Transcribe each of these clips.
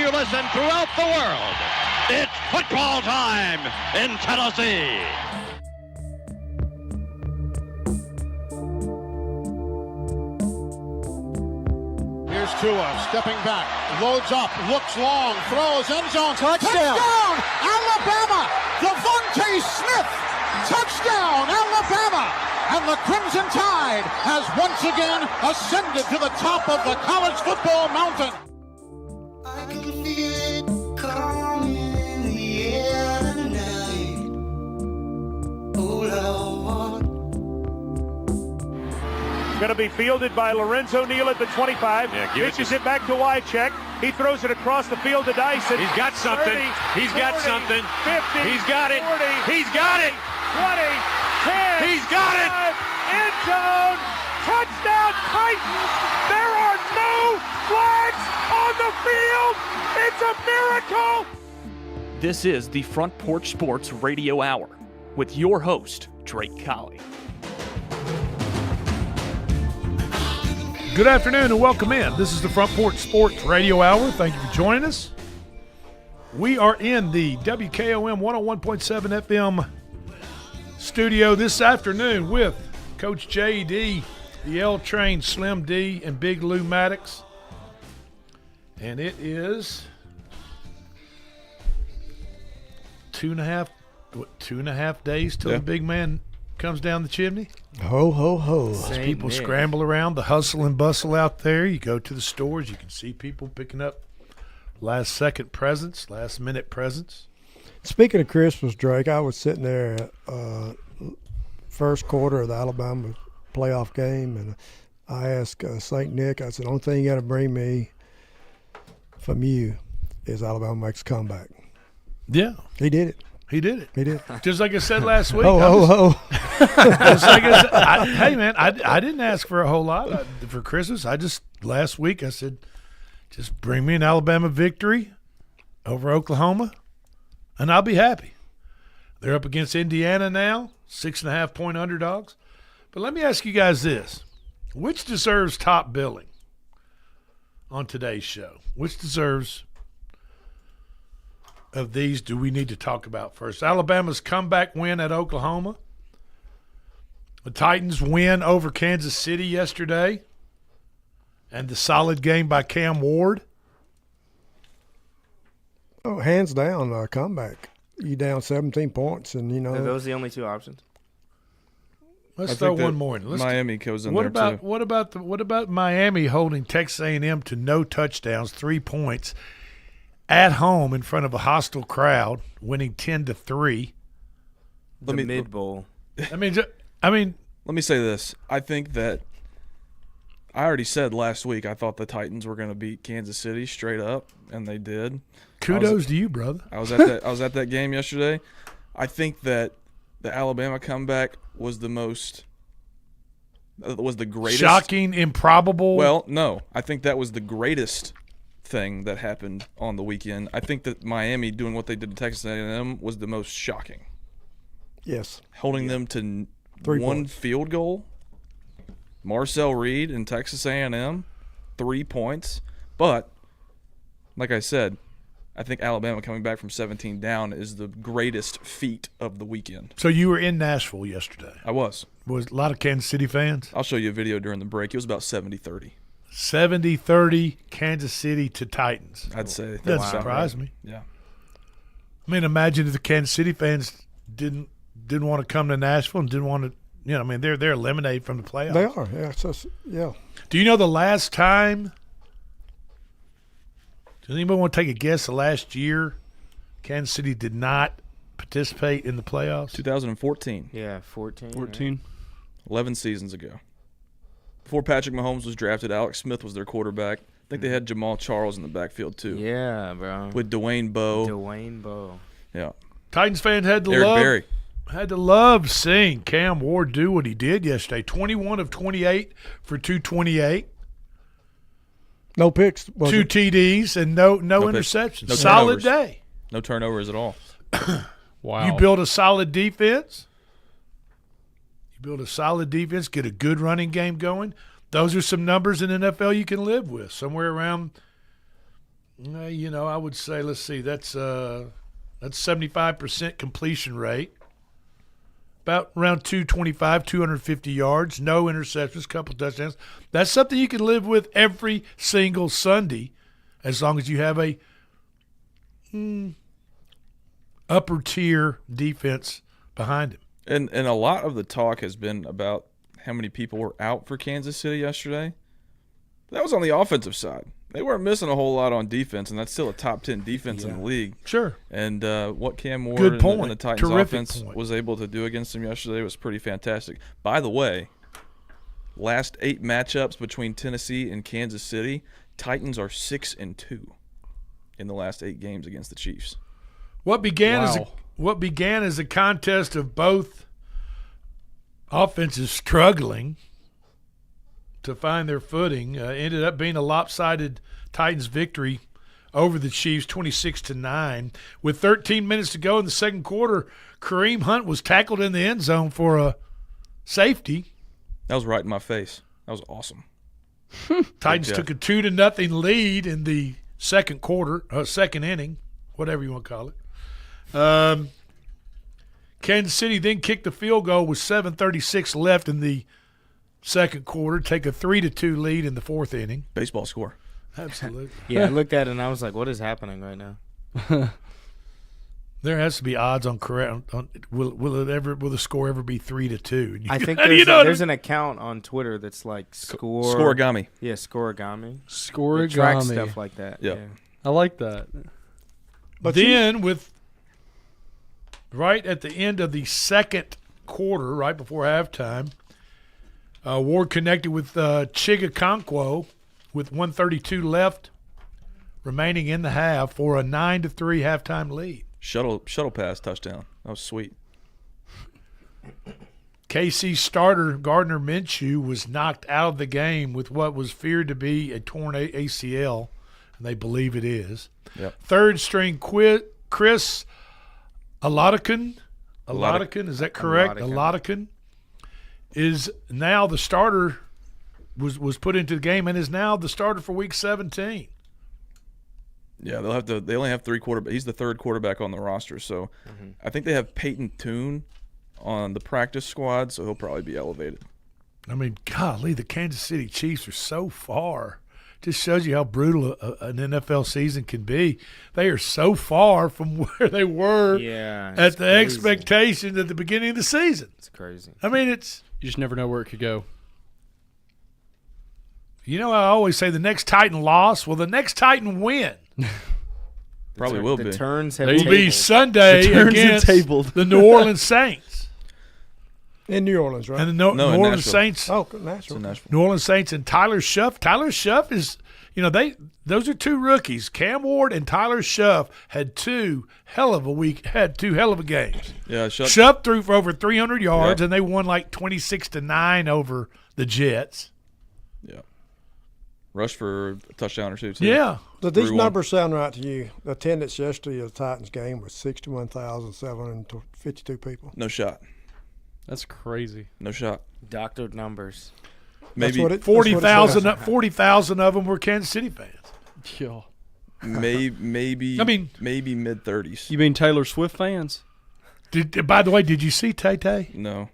Angeles and throughout the world. It's football time in Tennessee. Here's Tua stepping back, loads up, looks long, throws, end zone, touchdown! Alabama! Devontae Smith! Touchdown, Alabama! And the Crimson Tide has once again ascended to the top of the college football mountain. I can feel it coming in the air tonight. Oh, Lord. Going to be fielded by Lorenzo Neal at the 25. Pitches it back to Wycheck. He throws it across the field to Dyson. He's got something. 30, He's 40, got something. 50. He's got it. 40. He's got it. 20. 10. He's got it. End zone. Touchdown Titans. There are no flags on the field. It's a miracle. This is the Front Porch Sports Radio Hour with your host, Drake Colley. Good afternoon and welcome in. This is the Front Porch Sports Radio Hour. Thank you for joining us. We are in the WKOM 101.7 FM studio this afternoon with Coach J.D., the L-Train, Slim D, and Big Lou Maddox. And it is two and a half days till the big man comes down the chimney. Ho, ho, ho. As people scramble around, the hustle and bustle out there. You go to the stores, you can see people picking up last-second presents, last-minute presents. Speaking of Christmas, Drake, I was sitting there first quarter of the Alabama playoff game, and I asked St. Nick, I said, the only thing you got to bring me from you is Alabama makes a comeback. Yeah. He did it. He did it. He did. Just like I said last week. Ho, ho, ho. Just like I said, hey, man, I didn't ask for a whole lot for Christmas. Last week I said, just bring me an Alabama victory over Oklahoma, and I'll be happy. They're up against Indiana now, 6.5-point underdogs. But let me ask you guys this. Which deserves top billing on today's show? Which deserves of these do we need to talk about first? Alabama's comeback win at Oklahoma. The Titans win over Kansas City yesterday. And the solid game by Cam Ward. Oh, hands down, comeback. You down 17 points, and Are those the only two options? Let's throw one more in. Miami goes in there too. What about Miami holding Texas A&M to no touchdowns, 3 points, at home in front of a hostile crowd, winning 10-3? The mid bowl. I mean, let me say this. I think that I already said last week I thought the Titans were going to beat Kansas City straight up, and they did. Kudos to you, brother. I was at that game yesterday. I think that the Alabama comeback was the greatest. Shocking, improbable. Well, no. I think that was the greatest thing that happened on the weekend. I think that Miami doing what they did to Texas A&M was the most shocking. Yes. Holding them to 3 one points. Field goal. Marcel Reed and Texas A&M, 3 points. But, like I said, I think Alabama coming back from 17 down is the greatest feat of the weekend. So you were in Nashville yesterday. I was. Was a lot of Kansas City fans? I'll show you a video during the break. It was about 70-30. 70-30 Kansas City to Titans. I'd say. That doesn't surprise me. Yeah. I mean, imagine if the Kansas City fans didn't want to come to Nashville and didn't want to, they're eliminated from the playoffs. They are, yeah. Yeah. Do you know the last time? Does anybody want to take a guess? The last year, Kansas City did not participate in the playoffs. 2014. Yeah, 14. 14. Right? 11 seasons ago. Before Patrick Mahomes was drafted, Alex Smith was their quarterback. I think they had Jamal Charles in the backfield too. Yeah, bro. With Dwayne Bowe. Yeah. Titans fans had to love seeing Cam Ward do what he did yesterday. 21 of 28 for 228. No picks. 2 TDs and no interceptions. No solid turnovers. day. No turnovers at all. Wow. You build a solid defense. Get a good running game going. Those are some numbers in NFL you can live with. Somewhere around I would say, let's see, that's 75% completion rate. About around 225, 250 yards, no interceptions, couple touchdowns. That's something you can live with every single Sunday as long as you have a upper tier defense behind him. And a lot of the talk has been about how many people were out for Kansas City yesterday. That was on the offensive side. They weren't missing a whole lot on defense, and that's still a top 10 defense in the league. Sure. And what Cam Ward Good and point. the Titans Terrific offense point. was able to do against them yesterday was pretty fantastic. By the way, last 8 matchups between Tennessee and Kansas City, Titans are 6-2 in the last 8 games against the Chiefs. What began as a contest of both offenses struggling to find their footing ended up being a lopsided Titans victory over the Chiefs, 26-9. With 13 minutes to go in the second quarter, Kareem Hunt was tackled in the end zone for a safety. That was right in my face. That was awesome. Titans took a 2-0 lead in the second quarter, second inning, whatever you want to call it. Kansas City then kicked the field goal with 7:36 left in the second quarter, take a 3-2 lead in the fourth inning. Baseball score. Absolutely. Yeah, I looked at it and I was like, what is happening right now? There has to be odds on correct. Will the score ever be 3-2? I think there's an account on Twitter that's like Scoregami. Yeah, Scoregami. Scoregami. Track stuff like that. Yeah. I like that. But then with right at the end of the second quarter, right before halftime, Ward connected with Chigakonkwo with 1:32 left remaining in the half for a 9-3 halftime lead. Shuttle pass touchdown. That was sweet. KC starter Gardner Minshew was knocked out of the game with what was feared to be a torn ACL, and they believe it is. Yep. Third string Chris Oladikin, is that correct? Oladikin is now the starter, was put into the game and is now the starter for Week 17. Yeah, they only have 3 quarterbacks. He's the third quarterback on the roster, so I think they have Peyton Toon on the practice squad, so he'll probably be elevated. I mean, golly, the Kansas City Chiefs are so far. Just shows you how brutal an NFL season can be. They are so far from where they were at the expectations at the beginning of the season. It's crazy. I mean, You just never know where it could go. I always say the next Titan loss, well, the next Titan win Probably will be. The turns have will be tabled. Sunday The turns against have tabled. the New Orleans Saints. In New Orleans, right? And the No, New in Orleans Nashville. Saints. Oh, It's Nashville. in Nashville. New Orleans Saints and Tyler Shuff. Tyler Shuff is, those are 2 rookies. Cam Ward and Tyler Shuff had 2 hell of a games. Yeah, Shuff threw for over 300 yards, Yep. and they won like 26-9 over the Jets. Yeah. Rush for a touchdown or 2 too. Yeah. Did these 3-1. numbers sound right to you? The attendance yesterday of the Titans game was 61,752 people. No shot. That's crazy. No shot. Doctored numbers. Maybe That's what it says. 40,000 of them were Kansas City fans. Yeah. maybe I mean- maybe mid-30s. You mean Taylor Swift fans? By the way, did you see Tay-Tay? No.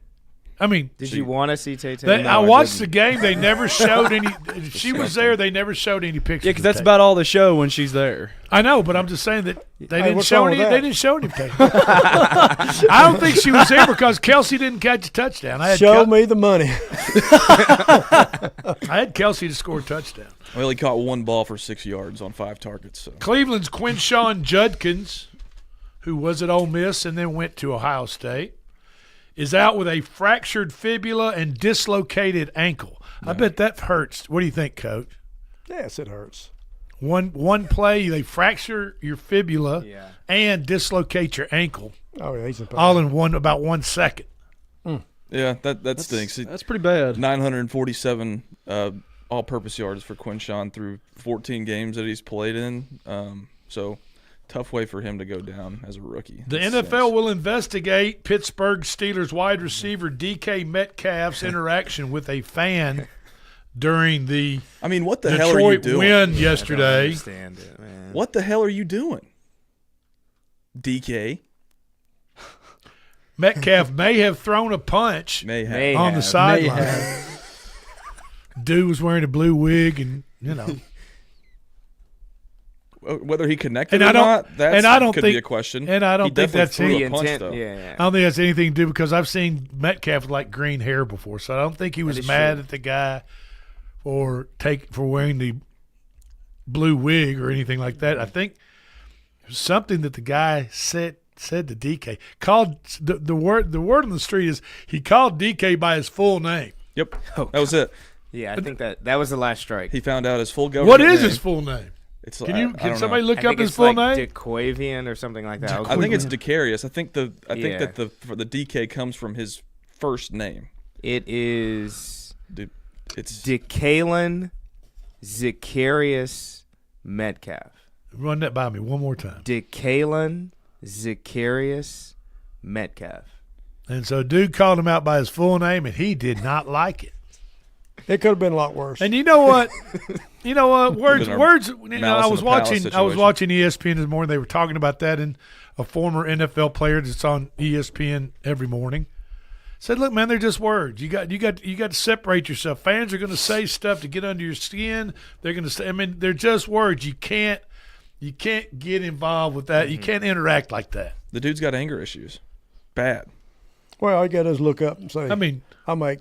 I mean, Did you want to see Tay-Tay? I watched the game. They never showed any. She was there. They never showed any pictures. Yeah, because of that's Tay. about all they show when she's there. I know, but I'm just saying that they didn't what's show wrong any. with They that? didn't show any Tay. I don't think she was there because Kelsey didn't catch a touchdown. I had Show me the money. I had Kelsey to score a touchdown. Well, he caught 1 ball for 6 yards on 5 targets. So. Cleveland's Quinshawn Judkins, who was at Ole Miss and then went to Ohio State, is out with a fractured fibula and dislocated ankle. I bet that hurts. What do you think, Coach? Yes, it hurts. One play, they fracture your fibula and dislocate your ankle, Oh, yeah, he's in pain. all in about 1 second. Yeah, that stinks. That's pretty bad. 947 all-purpose yards for Quinshawn through 14 games that he's played in. So tough way for him to go down as a rookie. The That NFL stinks. will investigate Pittsburgh Steelers wide receiver DK Metcalf's interaction with a fan during the I mean, what the hell are you Detroit doing? win I yesterday. don't understand it, man. What the hell are you doing? DK. Metcalf may have thrown a punch May on have. the sideline. Dude was wearing a blue wig, and Whether he connected And or I don't- not, that and I don't could think- be a question. and I don't He think definitely that's threw The a punch, intent. though. Yeah. I don't think that's anything to do because I've seen Metcalf with like green hair before, so I don't think he was is mad true. at the guy for wearing the blue wig or anything like that. I think it was something that the guy said to DK. Called the word on the street is he called DK by his full name. Yep, that was it. Yeah, I think that was the last strike. He found out his full government What is name. his full name? It's, Can don't somebody know. look I up think his it's full like name? DeQuavian or something like that. I think it's Decarius. I think that Yeah. the DK comes from his first name. It is It's DeKalen Zacharias Metcalf. Run that by me one more time. DeKalen Zacharias Metcalf. And so dude called him out by his full name, and he did not like it. It could have been a lot worse. And you know what? Words. Been a Words. I Malice in was the Palace watching. I was situation. watching ESPN this morning. They were talking about that, and a former NFL player that's on ESPN every morning said, "Look, man, they're just words. You got to separate yourself. Fans are going to say stuff to get under your skin. They're going to say. I mean, they're just words. You can't get involved with that. You can't interact like that. the dude's got anger issues. Bad. Well, all you got to do is look up and say, I mean, I make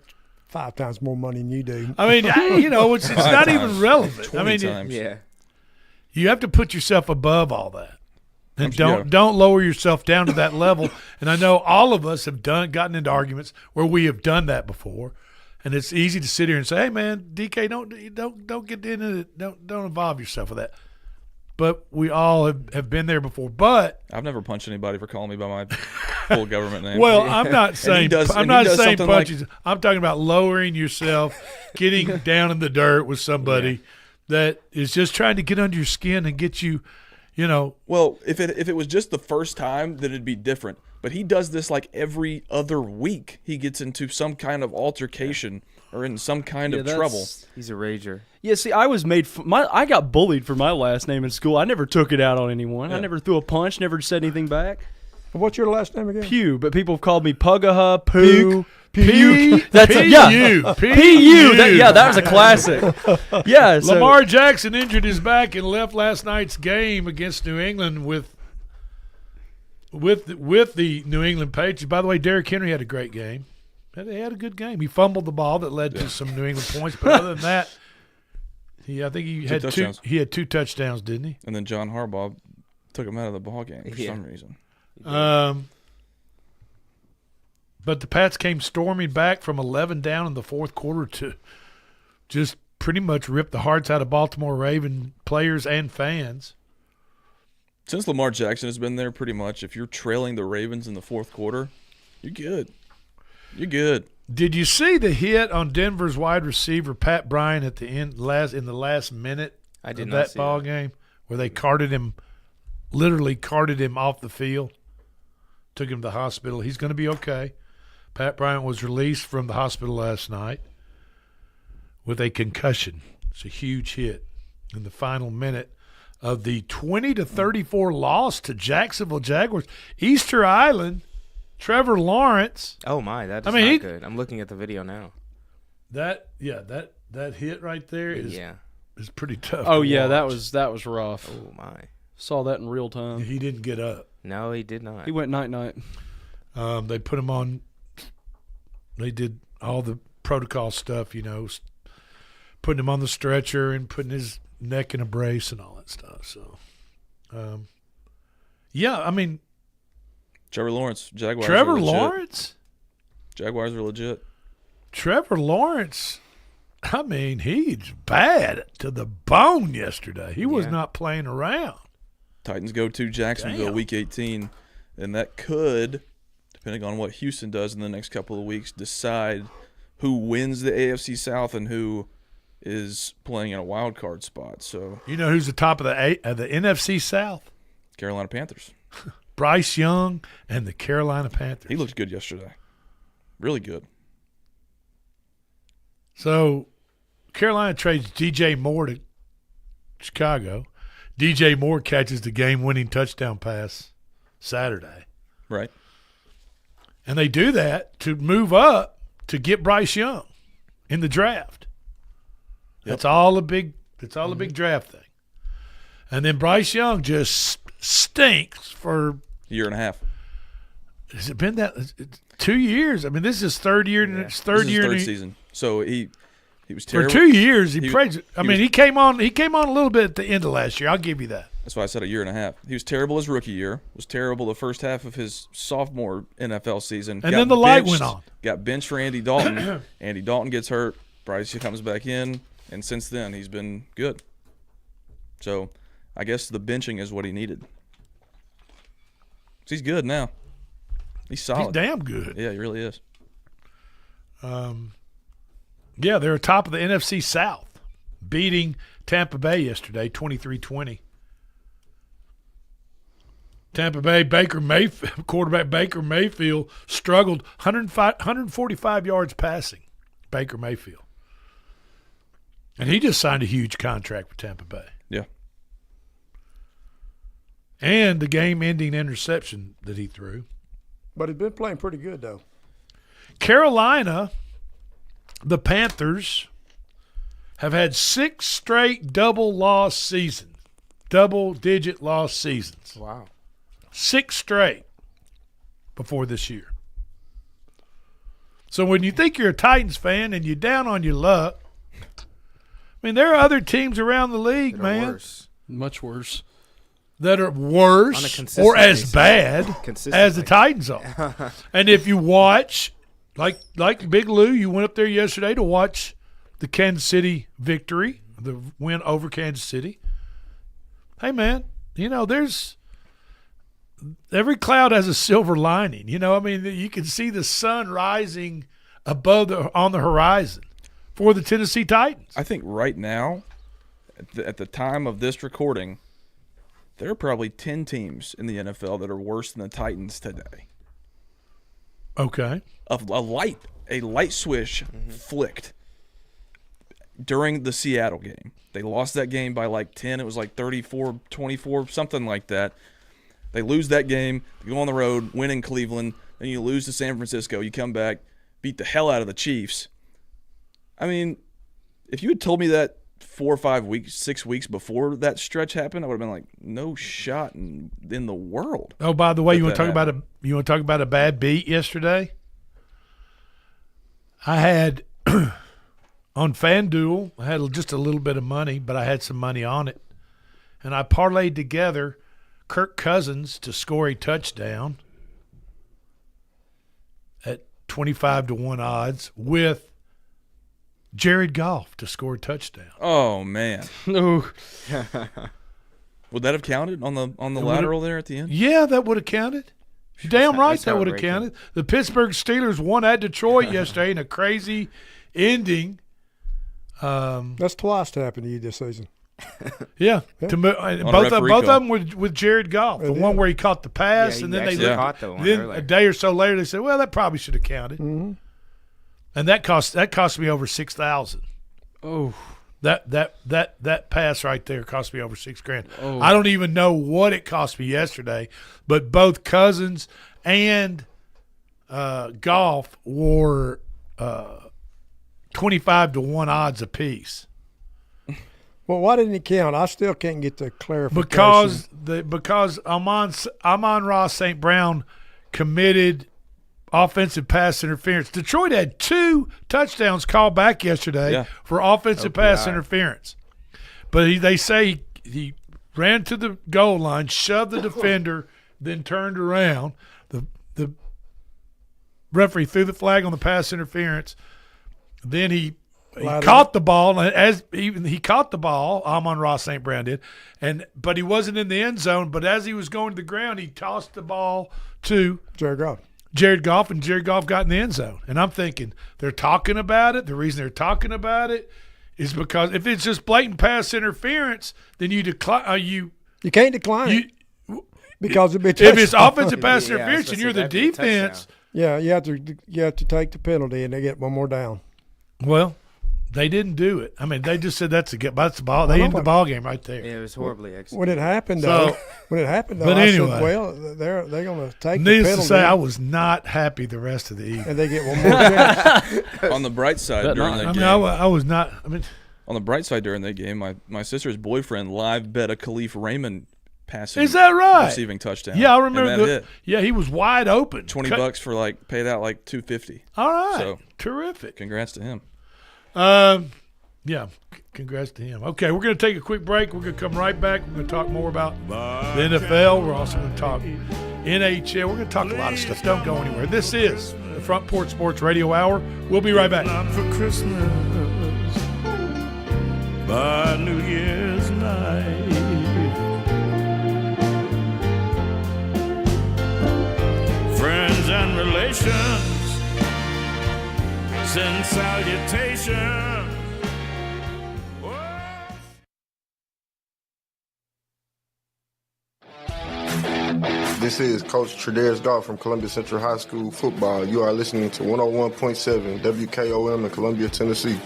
5 times more money than you do. it's not even relevant. 20 times. Yeah. You have to put yourself above all that. And Yeah. don't lower yourself down to that level. And I know all of us have gotten into arguments where we have done that before. And it's easy to sit here and say, "Hey man, DK, don't get into it. Don't involve yourself with that." But we all have been there before. But I've never punched anybody for calling me by my full government name. well, I'm not saying does saying something like- punches. I'm talking about lowering yourself, getting down in the dirt with somebody that is just trying to get under your skin and get you, Well, if it was just the first time, then it'd be different. But he does this like every other week. He gets into some kind of altercation or in some kind of trouble. He's a rager. Yeah, see, I was I got bullied for my last name in school. I never took it out on anyone. I never threw a punch, never said anything back. What's your last name again? Pew, but people have called me Pugaha, Poo, Puke. That's P.U. P.U. That was a classic. Yeah, so, Lamar Jackson injured his back and left last night's game against New England with the New England Patriots. By the way, Derrick Henry had a great game. He had a good game. He fumbled the ball that led to some New England points, but other than that, I think he had touchdowns. He had 2 touchdowns, didn't he? And then John Harbaugh took him out of the ball game for some reason. But the Pats came storming back from 11 down in the fourth quarter to just pretty much rip the hearts out of Baltimore Raven players and fans. Since Lamar Jackson has been there, pretty much, if you're trailing the Ravens in the fourth quarter, you're good. You're good. Did you see the hit on Denver's wide receiver Pat Bryant at the end in the last minute I did of not that see ball that. game where they literally carted him off the field, took him to the hospital. He's going to be okay. Pat Bryant was released from the hospital last night with a concussion. It's a huge hit in the final minute of the 20-34 loss to Jacksonville Jaguars. Easter Island, Trevor Lawrence. Oh my, that is I mean, not good. I'm looking at the video now. That hit right there is pretty tough. oh to yeah, watch. that was rough. Oh my. Saw that in real time. He didn't get up. No, he did not. He went night. They put him on. They did all the protocol stuff, putting him on the stretcher and putting his neck in a brace and all that stuff. So, I mean, Trevor Lawrence, Jaguars. Trevor are legit. Lawrence. Jaguars are legit. Trevor Lawrence. I mean, he's bad to the bone yesterday. He was not playing around. Titans go to Jacksonville Damn. Week 18, and that could, depending on what Houston does in the next couple of weeks, decide who wins the AFC South and who is playing in a wild card spot. So You know who's the top of the NFC South? Carolina Panthers. Bryce Young and the Carolina Panthers. He looked good yesterday. Really good. So Carolina trades DJ Moore to Chicago. DJ Moore catches the game-winning touchdown pass Saturday. Right. And they do that to move up to get Bryce Young in the draft. Yep. That's all a big draft thing. And then Bryce Young just stinks for A year and a half. has it been that 2 years? I mean, this is his third year. Yeah. It's third This is year his in third the- season. So he was for terrible. 2 years. He was- came on a little bit at the end of last year. I'll give you that. That's why I said a year and a half. He was terrible his rookie year. Was terrible the first half of his sophomore NFL season. And Got then the light benched- went on. Got benched for Andy Dalton. Andy Dalton gets hurt. Bryce comes back in, and since then he's been good. So I guess the benching is what he needed. He's good now. He's solid. He's damn good. Yeah, he really is. Yeah, they're top of the NFC South, beating Tampa Bay yesterday, 23-20. Tampa Bay, quarterback Baker Mayfield struggled 145 yards passing, Baker Mayfield. And he just signed a huge contract with Tampa Bay. Yeah. And the game-ending interception that he threw. But he's been playing pretty good, though. Carolina, the Panthers, have had 6 straight double-digit loss seasons. Wow. 6 straight before this year. So when you think you're a Titans fan and you're down on your luck, I mean, there are other teams around the league, That are man, worse. Much worse. that are On a worse consistent or as basis. bad Consistent as the basis. Titans are. And if you watch, like Big Lou, you went up there yesterday to watch the Kansas City victory, the win over Kansas City. Hey, man, there's every cloud has a silver lining. I mean, you can see the sun rising on the horizon for the Tennessee Titans. I think right now, at the time of this recording, there are probably 10 teams in the NFL that are worse than the Titans today. Okay. A light switch flicked during the Seattle game. They lost that game by like 10. It was like 34-24, something like that. They lose that game, you go on the road, win in Cleveland, then you lose to San Francisco. You come back, beat the hell out of the Chiefs. I mean, if you had told me that 4 or 5 weeks, 6 weeks before that stretch happened, I would have been like, no shot in the world. Oh, by the way, that you want to happened. talk about a bad beat yesterday? I had on FanDuel, I had just a little bit of money, but I had some money on it. And I parlayed together Kirk Cousins to score a touchdown at 25-1 odds with Jared Goff to score a touchdown. Oh, man. No. Would that have counted on the lateral there at the end? Yeah, that would have counted. You're damn right That's that would have heartbreaking. counted. The Pittsburgh Steelers won at Detroit yesterday in a crazy ending. That's twice to happen to you this season. Yeah, a both referee of call. them with Jared Goff. The It one is. where he caught the pass, Yeah, and he then actually they caught the one then earlier. a day or so later they said, "Well, that probably should have counted," Mm-hmm. and that cost me over $6,000. Oh. That pass right there cost me over $6,000. Oh. I don't even know what it cost me yesterday, but both Cousins and Goff were 25-1 odds apiece. Well, why didn't he count? I still can't get the clarification. Because Amon-Ra St. Brown committed offensive pass interference. Detroit had 2 touchdowns called back yesterday for offensive pass interference. But they say he ran to the goal line, shoved the defender, then turned around. The referee threw the flag on the pass interference. Then he caught the ball, and he caught the ball, Amon-Ra St. Brown did, but he wasn't in the end zone. But as he was going to the ground, he tossed the ball to Jared Goff, and Jared Goff got in the end zone. And I'm thinking, they're talking about it. The reason they're talking about it is because if it's just blatant pass interference, then you decline. You can't decline it because if it's offensive pass Yeah, interference and you're the that'd be a defense. Yeah, you have to take the penalty, and they get one more down. Well, They didn't do it. I mean, they just said that's the ball. They ended the ball game right there. Yeah, it was horribly executed. When it happened, So- I anyway, said, well, they're going to take the Needless penalty. to say, I was not happy the rest of the evening. And they get one more chance. On the bright side That during night. that I game, mean, I was not. I mean, on the bright side during that game, my sister's boyfriend live bet a Khalif Raymond passing. is that right? Receiving touchdown. Yeah, I And remember that that. hit. Yeah, he was wide open. $20 for paid out like $250. All right, So- terrific. Congrats to him. Yeah, congrats to him. Okay, we're going to take a quick break. We're going to come right back. We're going to talk more about the NFL. We're also going to talk NHL. We're going to talk a lot of stuff. Don't go anywhere. This is the Front Porch Sports Radio Hour. We'll be right back. Not for Christmas, by New Year's night. Friends and relations send salutations. This is Coach Tredaris Goff from Columbia Central High School football. You are listening to 101.7 WKOM in Columbia, Tennessee.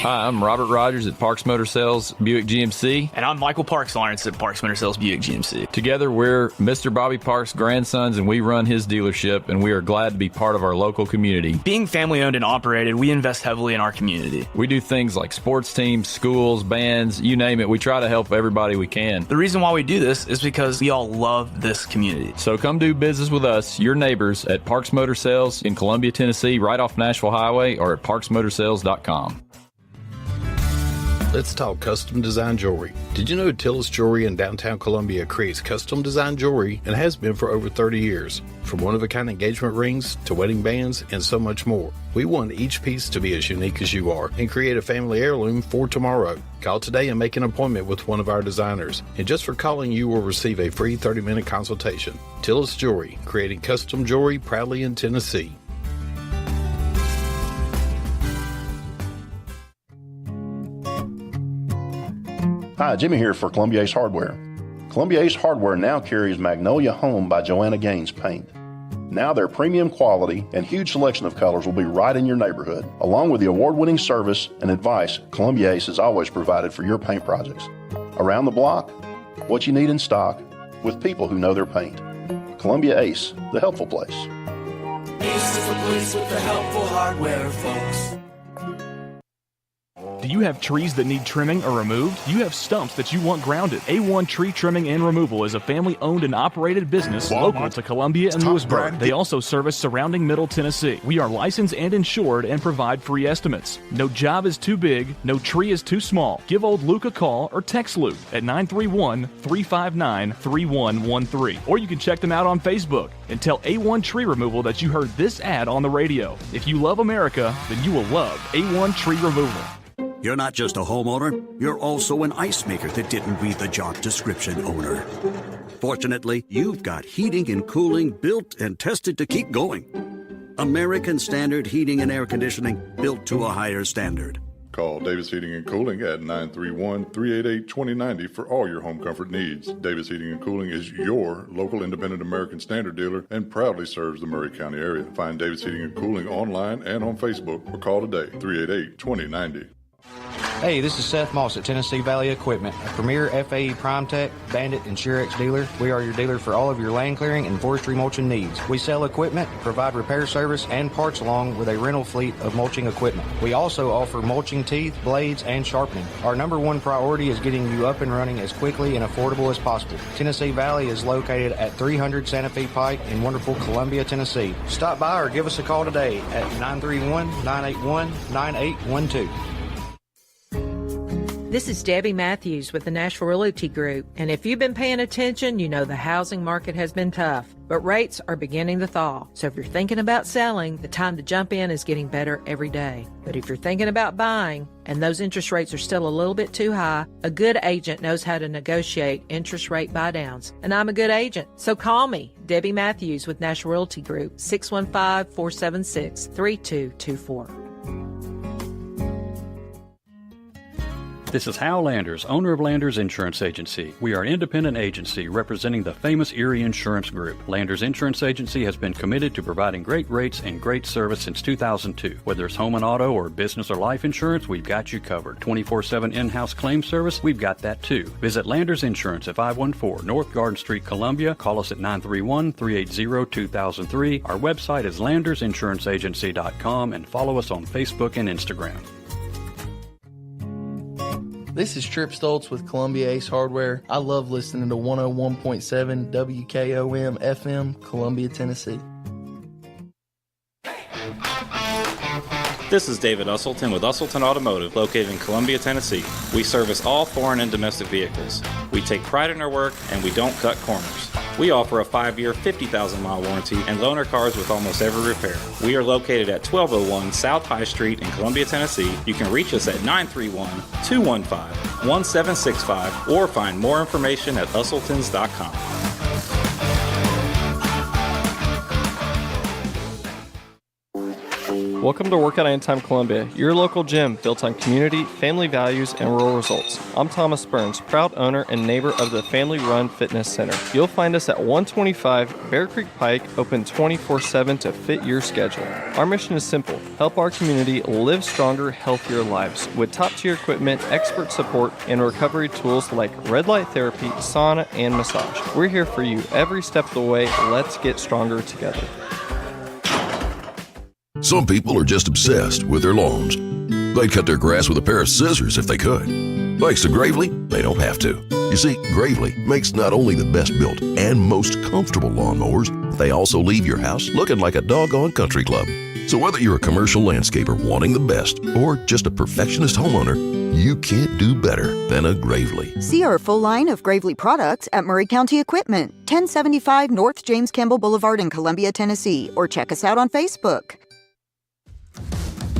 Hi, I'm Robert Rogers at Parks Motor Sales Buick GMC. And I'm Michael Parks Lawrence at Parks Motor Sales Buick GMC. Together, we're Mr. Bobby Parks' grandsons, and we run his dealership, and we are glad to be part of our local community. Being family owned and operated, we invest heavily in our community. We do things like sports teams, schools, bands, you name it. We try to help everybody we can. The reason why we do this is because we all love this community. So come do business with us, your neighbors, at Parks Motor Sales in Columbia, Tennessee, right off Nashville Highway, or at parksmotorsales.com. Let's talk custom design jewelry. Did you know Tillis Jewelry in downtown Columbia creates custom design jewelry and has been for over 30 years? From one-of-a-kind engagement rings to wedding bands and so much more. We want each piece to be as unique as you are and create a family heirloom for tomorrow. Call today and make an appointment with one of our designers. And just for calling, you will receive a free 30-minute consultation. Tillis Jewelry, creating custom jewelry proudly in Tennessee. Hi, Jimmy here for Columbia Ace Hardware. Columbia Ace Hardware now carries Magnolia Home by Joanna Gaines paint. Now their premium quality and huge selection of colors will be right in your neighborhood. Along with the award-winning service and advice Columbia Ace has always provided for your paint projects. Around the block, what you need in stock, with people who know their paint. Columbia Ace, the helpful place. Ace is the place with the helpful hardware, folks. Do you have trees that need trimming or removed? You have stumps that you want grounded. A1 Tree Trimming and Removal is a family-owned and operated business local to Columbia and Lewisburg. They also service surrounding Middle Tennessee. We are licensed and insured and provide free estimates. No job is too big, no tree is too small. Give old Luke a call or text Luke at 931-359-3113. Or you can check them out on Facebook and tell A1 Tree Removal that you heard this ad on the radio. If you love America, then you will love A1 Tree Removal. You're not just a homeowner, you're also an ice maker that didn't read the job description owner. Fortunately, you've got heating and cooling built and tested to keep going. American Standard Heating and Air Conditioning, built to a higher standard. Call Davis Heating and Cooling at 931-388-2090 for all your home comfort needs. Davis Heating and Cooling is your local independent American Standard dealer and proudly serves the Murray County area. Find Davis Heating and Cooling online and on Facebook or call today, 388-2090. Hey, this is Seth Moss at Tennessee Valley Equipment, a premier FAE PrimeTech, Bandit, and Surex dealer. We are your dealer for all of your land clearing and forestry mulching needs. We sell equipment, provide repair service, and parts along with a rental fleet of mulching equipment. We also offer mulching teeth, blades, and sharpening. Our number one priority is getting you up and running as quickly and affordable as possible. Tennessee Valley is located at 300 Santa Fe Pike in wonderful Columbia, Tennessee. Stop by or give us a call today at 931-981-9812. This is Debbie Matthews with the Nashville Realty Group, and if you've been paying attention, you know the housing market has been tough, but rates are beginning to thaw. So if you're thinking about selling, the time to jump in is getting better every day. But if you're thinking about buying, and those interest rates are still a little bit too high, a good agent knows how to negotiate interest rate buydowns, and I'm a good agent. So call me, Debbie Matthews with Nashville Realty Group, 615-476-3224. This is Hal Landers, owner of Landers Insurance Agency. We are an independent agency representing the famous Erie Insurance Group. Landers Insurance Agency has been committed to providing great rates and great service since 2002. Whether it's home and auto or business or life insurance, we've got you covered. 24/7 in-house claim service, we've got that too. Visit Landers Insurance at 514 North Garden Street, Columbia. Call us at 931-380-2003. Our website is landersinsuranceagency.com and follow us on Facebook and Instagram. This is Trip Stoltz with Columbia Ace Hardware. I love listening to 101.7 WKOM FM, Columbia, Tennessee. This is David Usselton with Usselton Automotive, located in Columbia, Tennessee. We service all foreign and domestic vehicles. We take pride in our work, and we don't cut corners. We offer a 5-year, 50,000-mile warranty and loan our cars with almost every repair. We are located at 1201 South High Street in Columbia, Tennessee. You can reach us at 931-215-1765 or find more information at usseltons.com. Welcome to Workout Anytime Columbia, your local gym built on community, family values, and rural results. I'm Thomas Burns, proud owner and neighbor of the Family Run Fitness Center. You'll find us at 125 Bear Creek Pike, open 24/7 to fit your schedule. Our mission is simple: help our community live stronger, healthier lives with top-tier equipment, expert support, and recovery tools like red light therapy, sauna, and massage. We're here for you every step of the way. Let's get stronger together. Some people are just obsessed with their lawns. They'd cut their grass with a pair of scissors if they could. Thanks to Gravely, they don't have to. You see, Gravely makes not only the best built and most comfortable lawnmowers, they also leave your house looking like a doggone country club. So whether you're a commercial landscaper wanting the best or just a perfectionist homeowner, you can't do better than a Gravely. See our full line of Gravely products at Murray County Equipment, 1075 North James Campbell Boulevard in Columbia, Tennessee, or check us out on Facebook.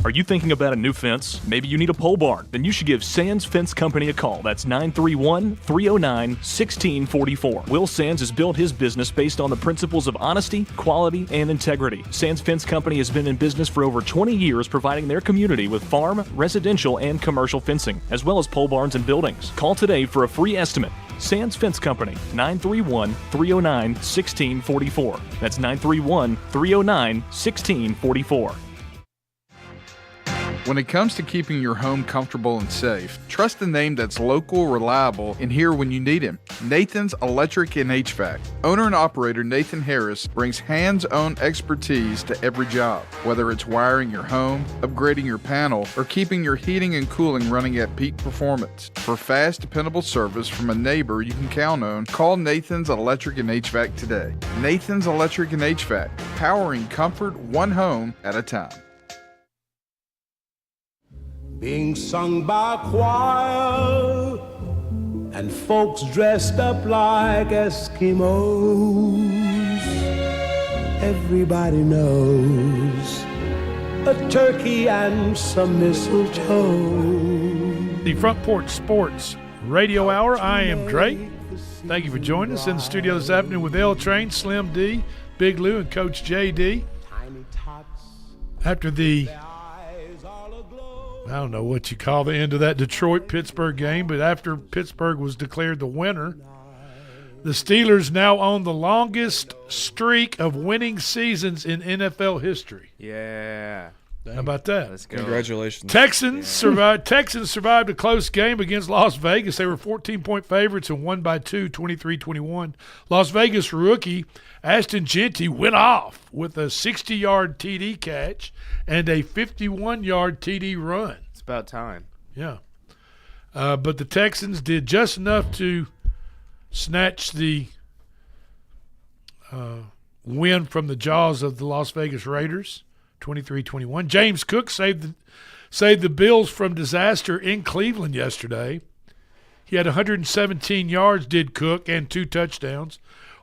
Are you thinking about a new fence? Maybe you need a pole barn? Then you should give Sands Fence Company a call. That's 931-309-1644. Will Sands has built his business based on the principles of honesty, quality, and integrity. Sands Fence Company has been in business for over 20 years, providing their community with farm, residential, and commercial fencing, as well as pole barns and buildings. Call today for a free estimate. Sands Fence Company, 931-309-1644. That's 931-309-1644. When it comes to keeping your home comfortable and safe, trust a name that's local, reliable, and here when you need him. Nathan's Electric and HVAC. Owner and operator Nathan Harris brings hands-on expertise to every job. Whether it's wiring your home, upgrading your panel, or keeping your heating and cooling running at peak performance. For fast, dependable service from a neighbor you can count on, call Nathan's Electric and HVAC today. Nathan's Electric and HVAC, powering comfort one home at a time. Being sung by a choir and folks dressed up like Eskimos. Everybody knows a turkey and some mistletoe. The Front Porch Sports Radio Hour. I am Drake. Thank you for joining us in the studio this afternoon with L Train, Slim D, Big Lou, and Coach JD. After the, I don't know what you call the end of that Detroit-Pittsburgh game, but after Pittsburgh was declared the winner, the Steelers now own the longest streak of winning seasons in NFL history. Yeah. How about that? Let's go. Congratulations. Texans survived a close game against Las Vegas. They were 14-point favorites and won by 2, 23-21. Las Vegas rookie Ashton Genty went off with a 60-yard TD catch and a 51-yard TD run. It's about time. Yeah. But the Texans did just enough to snatch the win from the jaws of the Las Vegas Raiders, 23-21. James Cook saved the Bills from disaster in Cleveland yesterday. He had 117 yards, did Cook, and 2 touchdowns,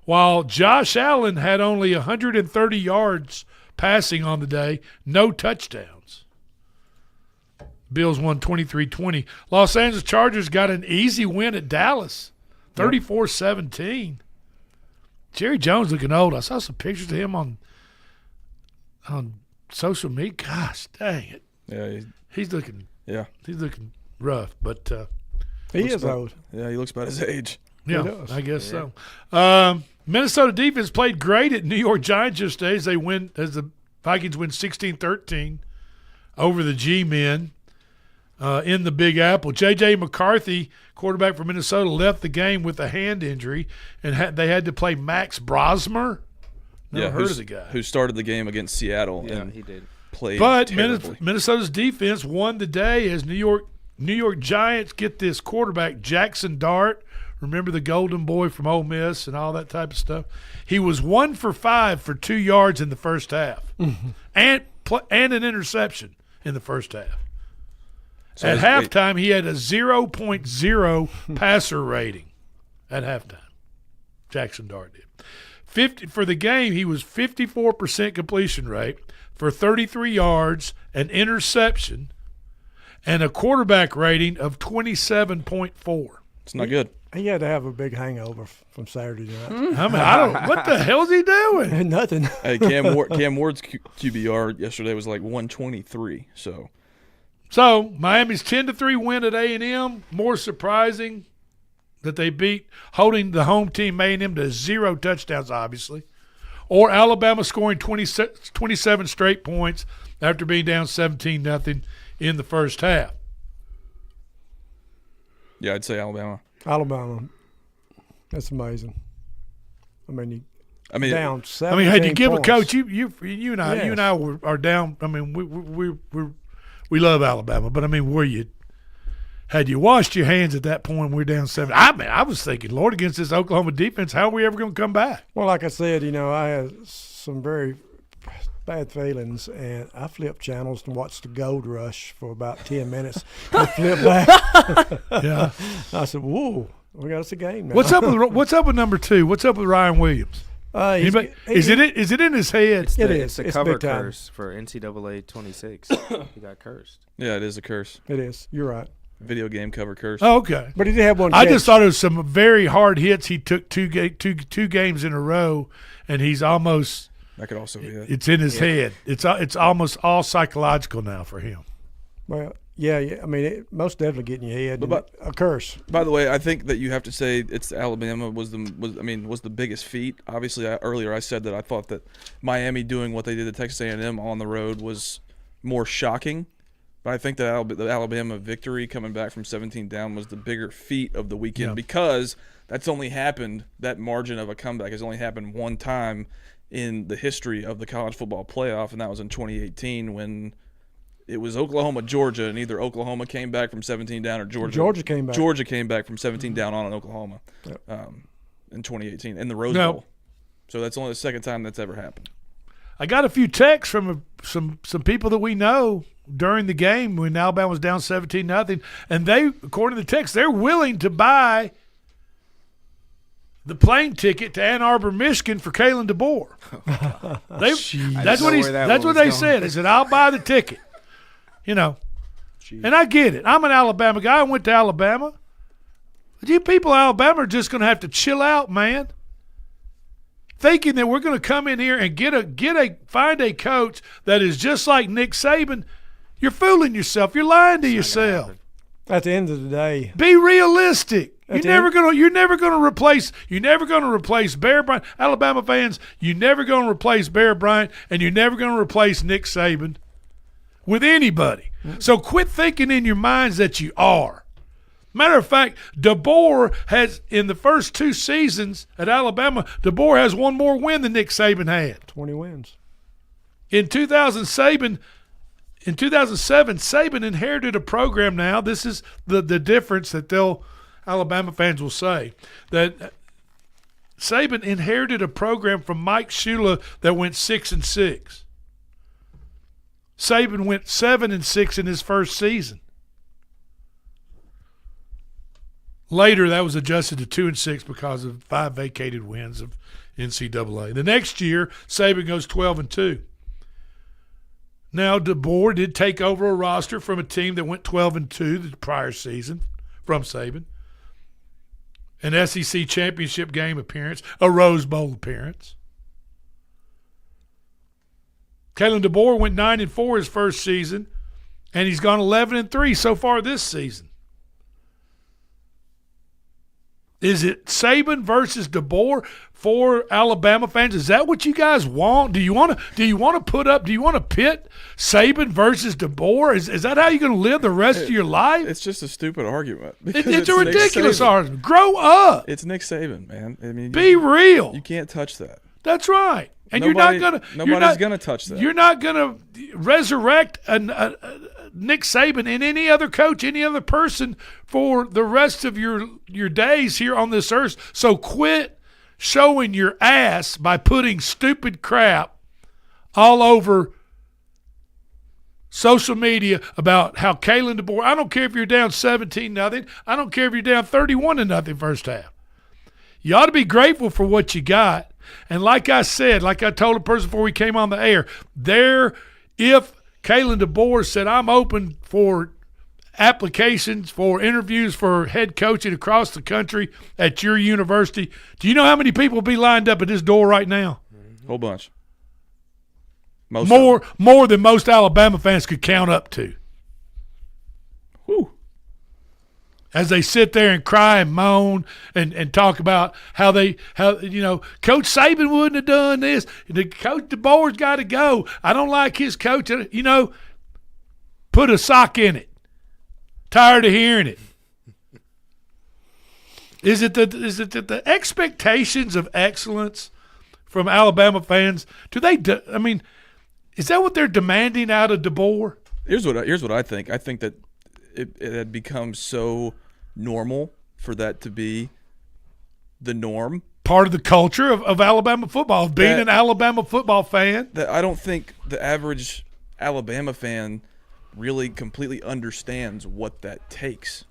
while Josh Allen had only 130 yards passing on the day, no touchdowns. Bills won 23-20. Los Angeles Chargers got an easy win at Dallas, 34-17. Jerry Jones looking old. I saw some pictures of him on social media. Gosh, dang it. Yeah, he's looking rough. But He is old. Yeah, he looks about his age. Yeah, I guess so. Minnesota defense played great at New York Giants yesterday as the Vikings win 16-13 over the G-men in the Big Apple. J.J. McCarthy, quarterback for Minnesota, left the game with a hand injury, and they had to play Max Brosmer. Never heard of the guy. Who started the game against Seattle. Yeah, and he did. Played But terribly. Minnesota's defense won the day as New York Giants get this quarterback, Jackson Dart. Remember the golden boy from Ole Miss and all that type of stuff? He was 1 for 5 for 2 yards in the first half and an interception in the first half. So at halftime, he had a 0.0 passer rating at halftime. Jackson Dart did. For the game, he was 54% completion rate for 33 yards, an interception, and a quarterback rating of 27.4. It's not good. He had to have a big hangover from Saturday night. I don't. What the hell's he doing? Nothing. Hey, Cam Ward's QBR yesterday was like 123. So Miami's 10-3 win at A&M. More surprising that they beat holding the home team A&M to 0 touchdowns, obviously, or Alabama scoring 27 straight points after being down 17-0 in the first half. Yeah, I'd say Alabama. Alabama. That's amazing. I mean, down 17 I mean, had you give points. a coach, you and I are down. I mean, we love Alabama, but I mean, had you washed your hands at that point, we're down 7. I was thinking, Lord, against this Oklahoma defense, how are we ever going to come back? Well, like I said, I had some very bad feelings, and I flipped channels and watched the Gold Rush for about 10 minutes and flipped back. Yeah. I said, whoa, we got us a game now. What's up with number 2? What's up with Ryan Williams? Is it in his head? It's a cover curse for NCAA 26. He got cursed. Yeah, it is a curse. It is. You're right. Video game cover curse. Oh, okay. But he did have one I catch. just thought it was some very hard hits. He took two games in a row, and he's almost – that could also be it. It's in his head. It's almost all psychological now for him. Well, yeah. I mean, it most definitely get in your head. But a curse. By the way, I think that you have to say it's Alabama was the biggest feat. Obviously, earlier I said that I thought that Miami doing what they did at Texas A&M on the road was more shocking. But I think that the Alabama victory coming back from 17 down was the bigger feat of the weekend because that's only happened. That margin of a comeback has only happened one time in the history of the college football playoff, and that was in 2018 when it was Oklahoma-Georgia, and either Oklahoma came back from 17 down or Georgia came back. Georgia came back from 17 down on Oklahoma in 2018 in the Rose Bowl. So that's only the second time that's ever happened. I got a few texts from some people that we know during the game when Alabama was down 17-0, and they, according to the text, they're willing to buy the plane ticket to Ann Arbor, Michigan for Kalen DeBoer. That's what they said. They said, I'll buy the ticket. And I get it. I'm an Alabama guy. I went to Alabama. But you people in Alabama are just going to have to chill out, man. Thinking that we're going to come in here and find a coach that is just like Nick Saban, you're fooling yourself. You're lying to yourself. At the end of the day, be realistic. You're never gonna replace Bear Bryant. Alabama fans, you're never gonna replace Bear Bryant, and you're never gonna replace Nick Saban with anybody. So quit thinking in your minds that you are. Matter of fact, DeBoer has, in the first 2 seasons at Alabama, DeBoer has one more win than Nick Saban had. 20 wins. In 2007, Saban inherited a program now. This is the difference that Alabama fans will say, that Saban inherited a program from Mike Shula that went 6-6. Saban went 7-6 in his first season. Later, that was adjusted to 2-6 because of 5 vacated wins of NCAA. The next year, Saban goes 12-2. Now, DeBoer did take over a roster from a team that went 12-2 the prior season from Saban. An SEC championship game appearance, a Rose Bowl appearance. Kalen DeBoer went 9-4 his first season, and he's gone 11-3 so far this season. Is it Saban versus DeBoer for Alabama fans? Is that what you guys want? Do you want to pit Saban versus DeBoer? Is that how you're going to live the rest of your life? It's just a stupid argument. It's a ridiculous argument. Grow up. It's Nick Saban, man. I mean, be real. You can't touch that. That's right. And nobody's you're not gonna touch that. You're not going to resurrect Nick Saban and any other coach, any other person for the rest of your days here on this earth. So quit showing your ass by putting stupid crap all over social media about how Kalen DeBoer. I don't care if you're down 17-0. I don't care if you're down 31-0 first half. You ought to be grateful for what you got. And like I said, like I told a person before we came on the air, if Kalen DeBoer said, I'm open for applications for interviews for head coaching across the country at your university, do you know how many people will be lined up at this door right now? Whole bunch. More than most Alabama fans could count up to. Whew. As they sit there and cry and moan and talk about how Coach Saban wouldn't have done this. Coach DeBoer's got to go. I don't like his coach. Put a sock in it. Tired of hearing it. Is it the expectations of excellence from Alabama fans? Is that what they're demanding out of DeBoer? Here's what I think. I think that it had become so normal for that to be the norm. Part of the culture of Alabama football, of being an Alabama football fan. That I don't think the average Alabama fan really completely understands what that takes.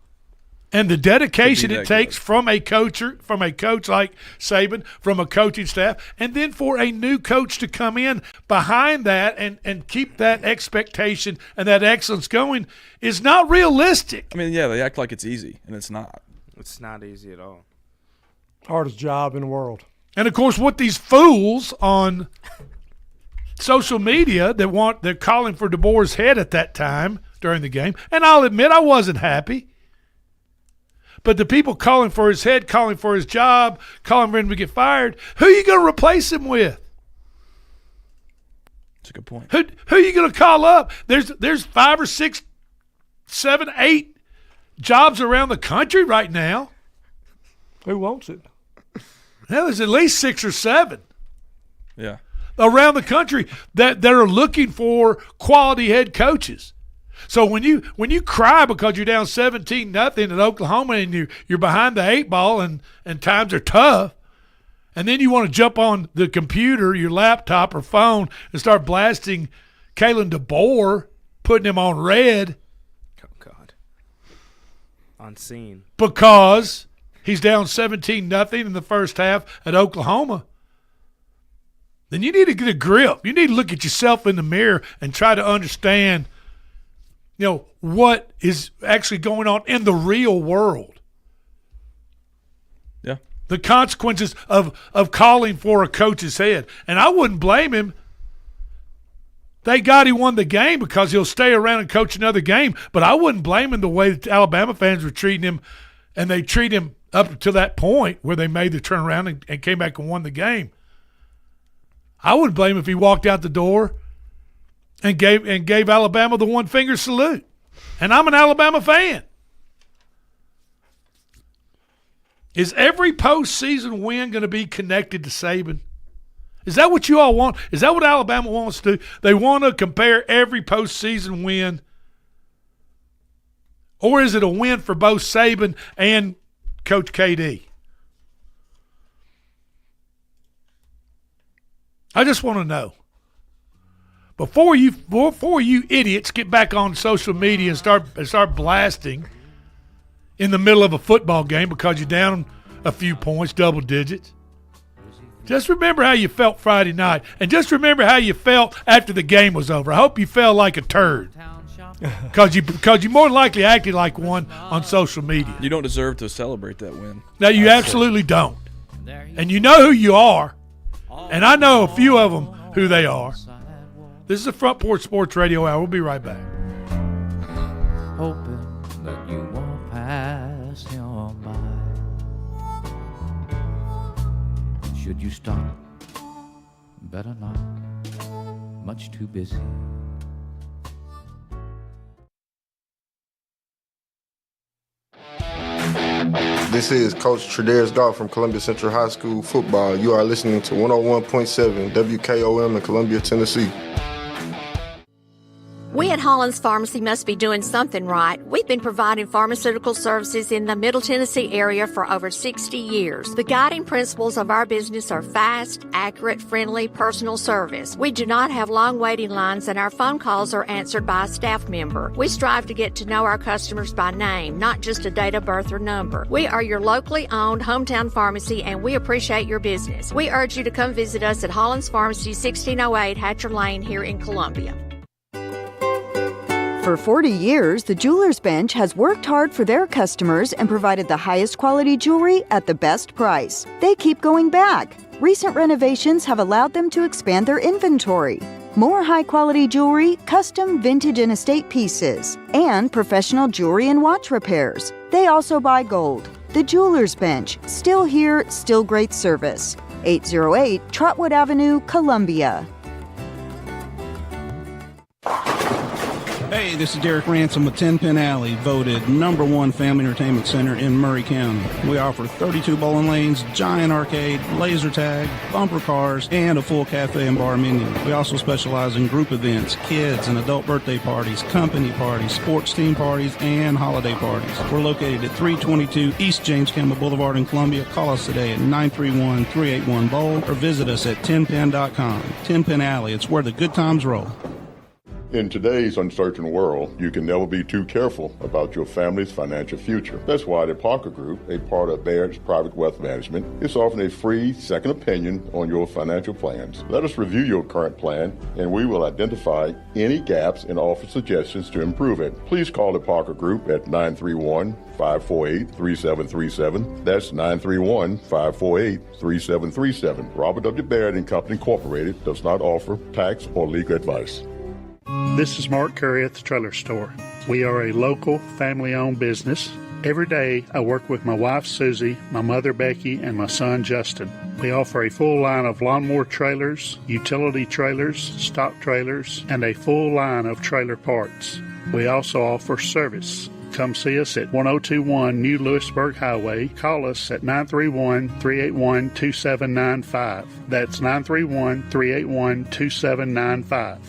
And the dedication it takes from a coach like Saban, from a coaching staff, and then for a new coach to come in behind that and keep that expectation and that excellence going is not realistic. I mean, yeah, they act like it's easy, and it's not. It's not easy at all. Hardest job in the world. And, of course, what these fools on social media they're calling for DeBoer's head at that time during the game, and I'll admit I wasn't happy. But the people calling for his head, calling for his job, calling for him to get fired, who are you going to replace him with? That's a good point. Who are you going to call up? There's 5 or 6, 7, 8 jobs around the country right now. Who wants it? Well, there's at least 6 or 7. Yeah. Around the country that are looking for quality head coaches. So when you cry because you're down 17-0 at Oklahoma and you're behind the 8 ball and times are tough, and then you want to jump on the computer, your laptop or phone, and start blasting Kalen DeBoer, putting him on red. Oh, God. On scene. Because he's down 17-0 in the first half at Oklahoma. Then you need to get a grip. You need to look at yourself in the mirror and try to understand what is actually going on in the real world. Yeah. The consequences of calling for a coach's head. And I wouldn't blame him. Thank God he won the game because he'll stay around and coach another game. But I wouldn't blame him the way that Alabama fans were treating him, and they treat him up to that point where they made the turnaround and came back and won the game. I wouldn't blame him if he walked out the door and gave Alabama the one-finger salute. And I'm an Alabama fan. Is every postseason win going to be connected to Saban? Is that what you all want? Is that what Alabama wants to do? They want to compare every postseason win? Or is it a win for both Saban and Coach KD? I just want to know. Before you idiots get back on social media and start blasting in the middle of a football game because you're down a few points, double digits, just remember how you felt Friday night, and just remember how you felt after the game was over. I hope you felt like a turd because you more than likely acted like one on social media. You don't deserve to celebrate that win. No, you absolutely don't. And you know who you are, and I know a few of them who they are. This is the Front Porch Sports Radio Hour. We'll be right back. Hoping that you won't pass him by. should you stop? Better not. Much too busy. This is Coach Tredaris Goff from Columbia Central High School football. You are listening to 101.7 WKOM in Columbia, Tennessee. We at Hollins Pharmacy must be doing something right. We've been providing pharmaceutical services in the Middle Tennessee area for over 60 years. The guiding principles of our business are fast, accurate, friendly, personal service. We do not have long waiting lines, and our phone calls are answered by a staff member. We strive to get to know our customers by name, not just a date of birth or number. We are your locally owned hometown pharmacy, and we appreciate your business. We urge you to come visit us at Hollins Pharmacy, 1608 Hatcher Lane here in Columbia. For 40 years, the Jeweler's Bench has worked hard for their customers and provided the highest quality jewelry at the best price. They keep going back. Recent renovations have allowed them to expand their inventory. More high-quality jewelry, custom vintage and estate pieces, and professional jewelry and watch repairs. They also buy gold. The Jeweler's Bench, still here, still great service. 808 Trotwood Avenue, Columbia. Hey, this is Derek Ransom with 10 Pin Alley, voted #1 family entertainment center in Murray County. We offer 32 bowling lanes, giant arcade, laser tag, bumper cars, and a full cafe and bar menu. We also specialize in group events, kids and adult birthday parties, company parties, sports team parties, and holiday parties. We're located at 322 East James Campbell Boulevard in Columbia. Call us today at 931-381-BOWL or visit us at 10pin.com. 10 Pin Alley, it's where the good times roll. In today's uncertain world, you can never be too careful about your family's financial future. That's why the Parker Group, a part of Baird's Private Wealth Management, is offering a free second opinion on your financial plans. Let us review your current plan, and we will identify any gaps and offer suggestions to improve it. Please call the Parker Group at 931-548-3737. That's 931-548-3737. Robert W. Baird and Company Incorporated does not offer tax or legal advice. This is Mark Curry at the Trailer Store. We are a local, family-owned business. Every day, I work with my wife, Susie, my mother, Becky, and my son, Justin. We offer a full line of lawnmower trailers, utility trailers, stock trailers, and a full line of trailer parts. We also offer service. Come see us at 1021 New Lewisburg Highway. Call us at 931-381-2795. That's 931-381-2795.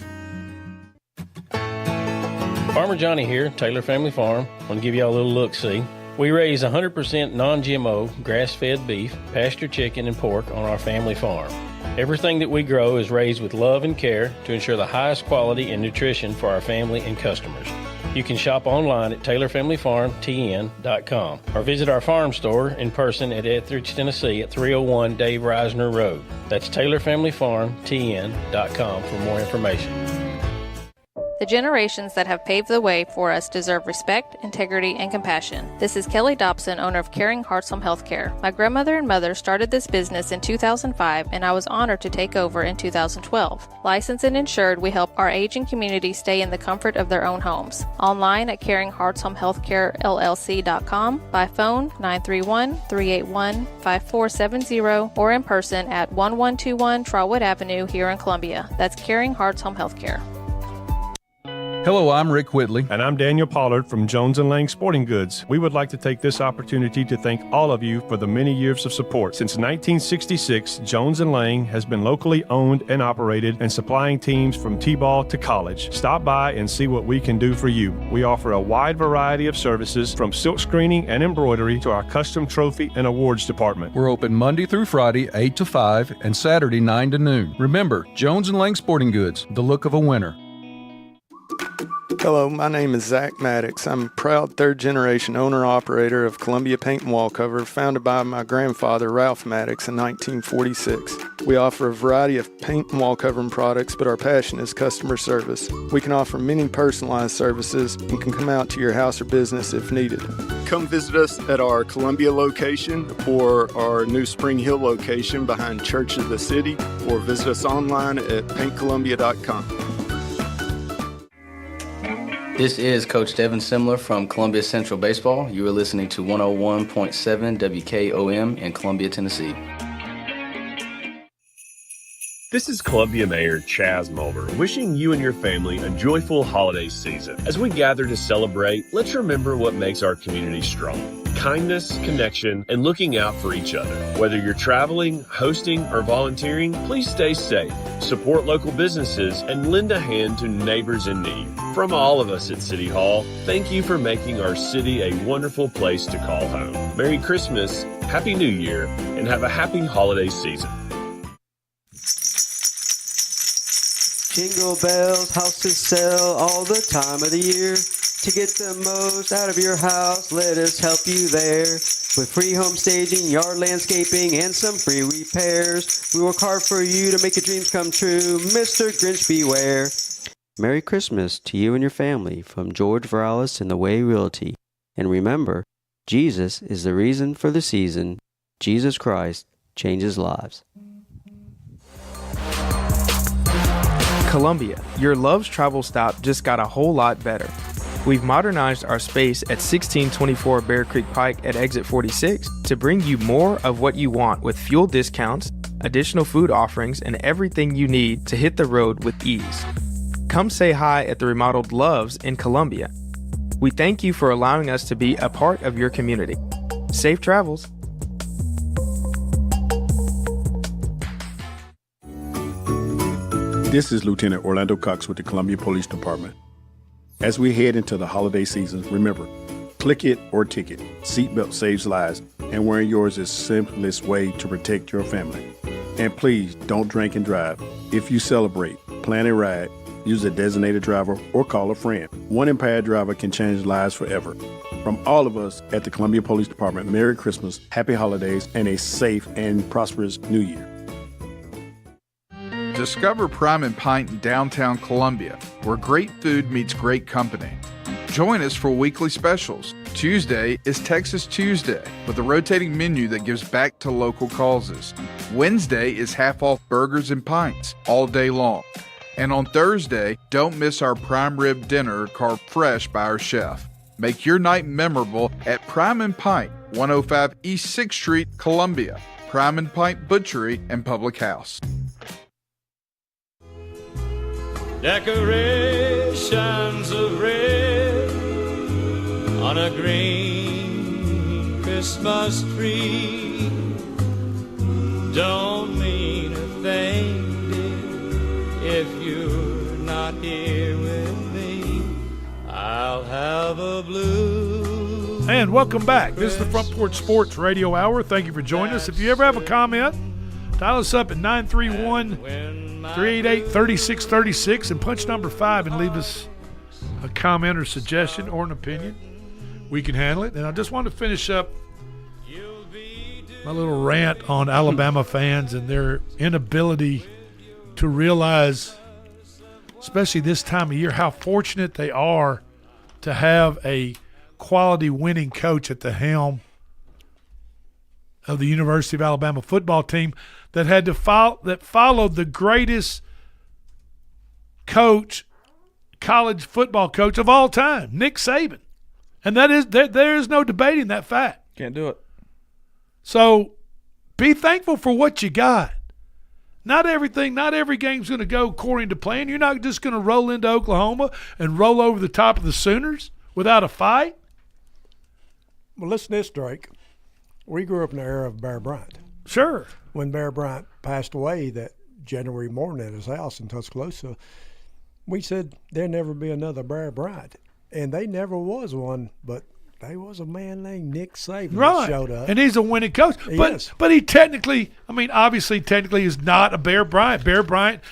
Farmer Johnny here, Taylor Family Farm. I want to give y'all a little look-see. We raise 100% non-GMO, grass-fed beef, pasture chicken, and pork on our family farm. Everything that we grow is raised with love and care to ensure the highest quality and nutrition for our family and customers. You can shop online at TaylorFamilyFarmTN.com or visit our farm store in person at Etheridge, Tennessee at 301 Dave Reisner Road. That's TaylorFamilyFarmTN.com for more information. The generations that have paved the way for us deserve respect, integrity, and compassion. This is Kelly Dobson, owner of Caring Hearts Home Healthcare. My grandmother and mother started this business in 2005, and I was honored to take over in 2012. Licensed and insured, we help our aging community stay in the comfort of their own homes. Online at CaringHeartsHomeHealthcareLLC.com, by phone 931-381-5470, or in person at 1121 Trotwood Avenue here in Columbia. That's Caring Hearts Home Healthcare. Hello, I'm Rick Whitley. And I'm Daniel Pollard from Jones & Lang Sporting Goods. We would like to take this opportunity to thank all of you for the many years of support. Since 1966, Jones & Lang has been locally owned and operated and supplying teams from T-ball to college. Stop by and see what we can do for you. We offer a wide variety of services from silk screening and embroidery to our custom trophy and awards department. We're open Monday through Friday, 8 to 5, and Saturday, 9 to noon. Remember, Jones & Lang Sporting Goods, the look of a winner. Hello, my name is Zach Maddox. I'm a proud third-generation owner-operator of Columbia Paint and Wallcover, founded by my grandfather, Ralph Maddox, in 1946. We offer a variety of paint and wallcovering products, but our passion is customer service. We can offer many personalized services and can come out to your house or business if needed. Come visit us at our Columbia location or our new Spring Hill location behind Church of the City, or visit us online at paintcolumbia.com. This is Coach Devin Simler from Columbia Central Baseball. You are listening to 101.7 WKOM in Columbia, Tennessee. This is Columbia Mayor Chaz Mulder wishing you and your family a joyful holiday season. As we gather to celebrate, let's remember what makes our community strong. Kindness, connection, and looking out for each other. Whether you're traveling, hosting, or volunteering, please stay safe, support local businesses, and lend a hand to neighbors in need. From all of us at City Hall, thank you for making our city a wonderful place to call home. Merry Christmas, Happy New Year, and have a happy holiday season. Jingle bells, houses sell all the time of the year. To get the most out of your house, let us help you there. With free home staging, yard landscaping, and some free repairs. We work hard for you to make your dreams come true. Mr. Grinch, beware. Merry Christmas to you and your family from George Viralis and the Way Realty. And remember, Jesus is the reason for the season. Jesus Christ changes lives. Columbia, your Love's travel stop just got a whole lot better. We've modernized our space at 1624 Bear Creek Pike at exit 46 to bring you more of what you want with fuel discounts, additional food offerings, and everything you need to hit the road with ease. Come say hi at the remodeled Love's in Columbia. We thank you for allowing us to be a part of your community. Safe travels. This is Lieutenant Orlando Cox with the Columbia Police Department. As we head into the holiday season, remember, click it or ticket. Seatbelt saves lives, and wearing yours is the simplest way to protect your family. And please, don't drink and drive. If you celebrate, plan a ride, use a designated driver, or call a friend. One impaired driver can change lives forever. From all of us at the Columbia Police Department, Merry Christmas, Happy Holidays, and a safe and prosperous New Year. Discover Prime and Pint in downtown Columbia, where great food meets great company. Join us for weekly specials. Tuesday is Texas Tuesday, with a rotating menu that gives back to local causes. Wednesday is half-off burgers and pints all day long. And on Thursday, don't miss our prime rib dinner carved fresh by our chef. Make your night memorable at Prime and Pint, 105 East 6th Street, Columbia. Prime and Pint Butchery and Public House. Decorations of red on a green Christmas tree don't mean a thing, dear, if you're not here with me. I'll have a blue. And welcome back. This is the Front Porch Sports Radio Hour. Thank you for joining us. If you ever have a comment, dial us up at 931-388-3636 and punch number 5 and leave us a comment or suggestion or an opinion. We can handle it. And I just want to finish up my little rant on Alabama fans and their inability to realize, especially this time of year, how fortunate they are to have a quality winning coach at the helm of the University of Alabama football team that had to followed the greatest coach, college football coach of all time, Nick Saban. And that is there is no debating that fact. Can't do it. So be thankful for what you got. Not every game's going to go according to plan. You're not just going to roll into Oklahoma and roll over the top of the Sooners without a fight. Well, listen to this, Drake. We grew up in the era of Bear Bryant. Sure. When Bear Bryant passed away that January morning at his house in Tuscaloosa, we said there'd never be another Bear Bryant. And they never was one, but there was a man named Nick Saban that showed up. And he's a winning coach. But he technically is not a Bear Bryant. Bear Bryant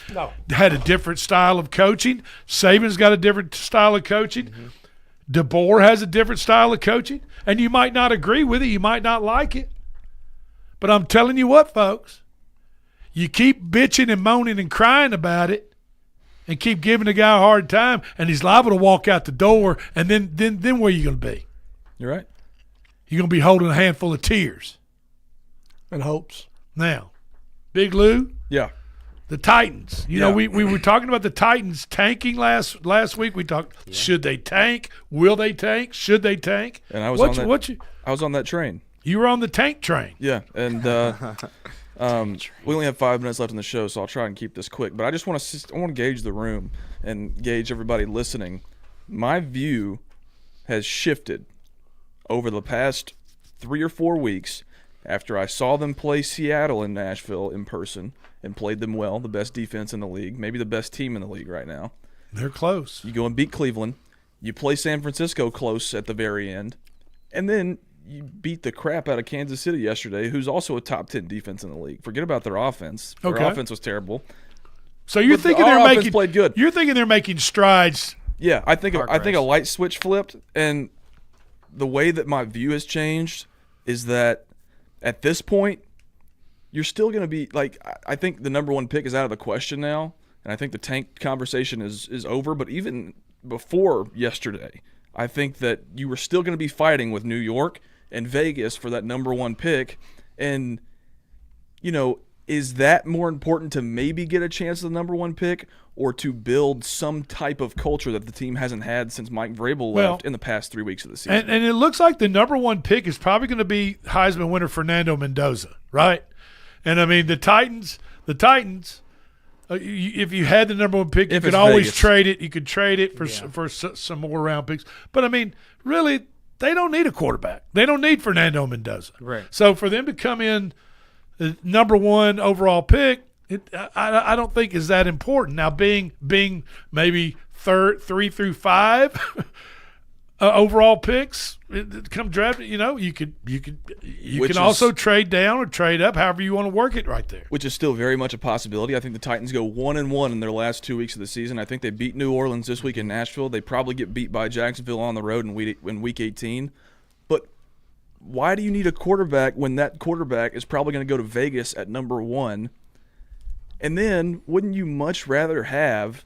had a different style of coaching. Saban's got a different style of coaching. Mm-hmm. DeBoer has a different style of coaching. And you might not agree with it. You might not like it. But I'm telling you what, folks, you keep bitching and moaning and crying about it and keep giving the guy a hard time, and he's liable to walk out the door, and then where are you going to be? You're right. You're going to be holding a handful of tears. And hopes. Now, Big Lou. Yeah. The Titans. You know, we were talking about the Titans tanking last week. We talked, should they tank? Will they tank? Should they tank? And I was I was on that train. You were on the tank train. Yeah, and We only have 5 minutes left in the show, so I'll try and keep this quick. But I just want to gauge the room and gauge everybody listening. My view has shifted over the past 3 or 4 weeks after I saw them play Seattle and Nashville in person and played them well, the best defense in the league, maybe the best team in the league right now. They're close. You go and beat Cleveland. You play San Francisco close at the very end. And then you beat the crap out of Kansas City yesterday, who's also a top 10 defense in the league. Forget about their offense. Their offense was terrible. So you're thinking played good. You're thinking they're making strides. Yeah, I think a light switch flipped, and the way that my view has changed is that at this point, you're still going to be like, I think the number 1 pick is out of the question now, and I think the tank conversation is over. But even before yesterday, I think that you were still going to be fighting with New York and Vegas for that number 1 pick. And, is that more important to maybe get a chance at the number 1 pick or to build some type of culture that the team hasn't had since Mike Vrabel left in the past 3 weeks of the season? And it looks like the number 1 pick is probably going to be Heisman winner Fernando Mendoza, right? And, I mean, the Titans, if you had the number 1 pick, you could always trade it. You could trade it for some more round picks. But, I mean, really, they don't need a quarterback. They don't need Fernando Mendoza. Right. So for them to come in the number 1 overall pick, I don't think is that important. Now, being maybe 3 through 5 overall picks come draft, you can also trade down or trade up, however you want to work it right there. Which is still very much a possibility. I think the Titans go 1-1 in their last 2 weeks of the season. I think they beat New Orleans this week in Nashville. They probably get beat by Jacksonville on the road in week 18. But why do you need a quarterback when that quarterback is probably going to go to Vegas at number 1? And then wouldn't you much rather have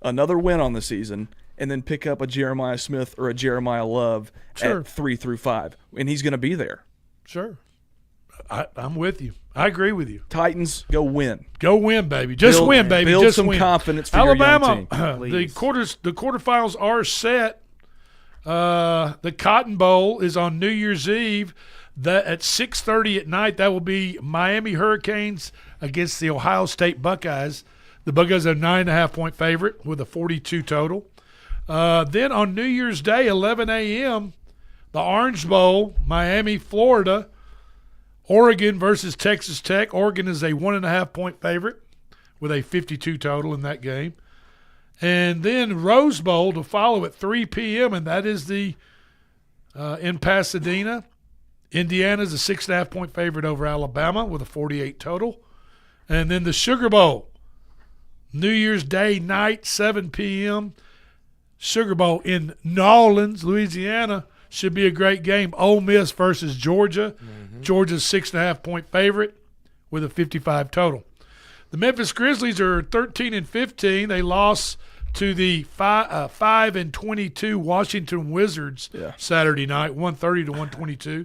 another win on the season and then pick up a Jeremiah Smith or a Jeremiah Love at 3 through 5? And he's going to be there. Sure. I'm with you. I agree with you. Titans, go win. Go win, baby. Win, baby. Build Just some win. confidence for Alabama, your young team. the quarterfinals are set. The Cotton Bowl is on New Year's Eve. At 6:30 at night, that will be Miami Hurricanes against the Ohio State Buckeyes. The Buckeyes are 9.5-point favorite with a 42 total. Then on New Year's Day, 11 a.m., the Orange Bowl, Miami, Florida, Oregon versus Texas Tech. Oregon is a 1.5-point favorite with a 52 total in that game. And then Rose Bowl to follow at 3 p.m., and that is the in Pasadena. Indiana's a 6.5-point favorite over Alabama with a 48 total. And then the Sugar Bowl, New Year's Day night, 7 p.m., Sugar Bowl in New Orleans, Louisiana. Should be a great game. Ole Miss versus Georgia. Georgia's 6.5-point favorite with a 55 total. The Memphis Grizzlies are 13-15. They lost to the 5-22 Washington Wizards Saturday night, 130-122.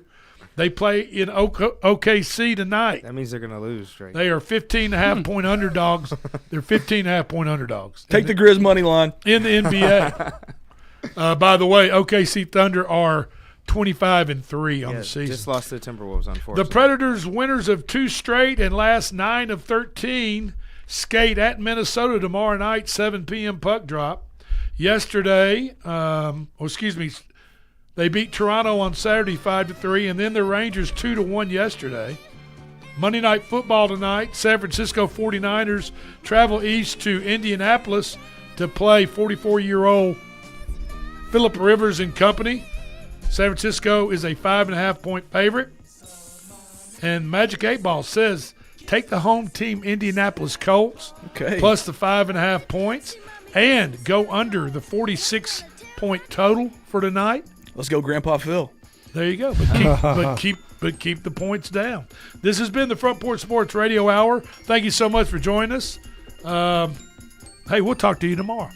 They play in OKC tonight. That means they're going to lose, Drake. They are 15.5-point underdogs. They're 15.5-point underdogs. Take the Grizz money line. In the NBA. By the way, OKC Thunder are 25-3 on the season. Just lost to the Timberwolves, unfortunately. The Predators, winners of 2 straight and last 9 of 13, skate at Minnesota tomorrow night, 7 p.m. puck drop. Yesterday, they beat Toronto on Saturday 5-3, and then the Rangers 2-1 yesterday. Monday Night Football tonight, San Francisco 49ers travel east to Indianapolis to play 44-year-old Phillip Rivers and company. San Francisco is a 5.5-point favorite. And Magic 8 Ball says take the home team Indianapolis Colts plus the 5.5 points and go under the 46-point total for tonight. Let's go, Grandpa Phil. There you go. But keep the points down. This has been the Front Porch Sports Radio Hour. Thank you so much for joining us. Hey, we'll talk to you tomorrow.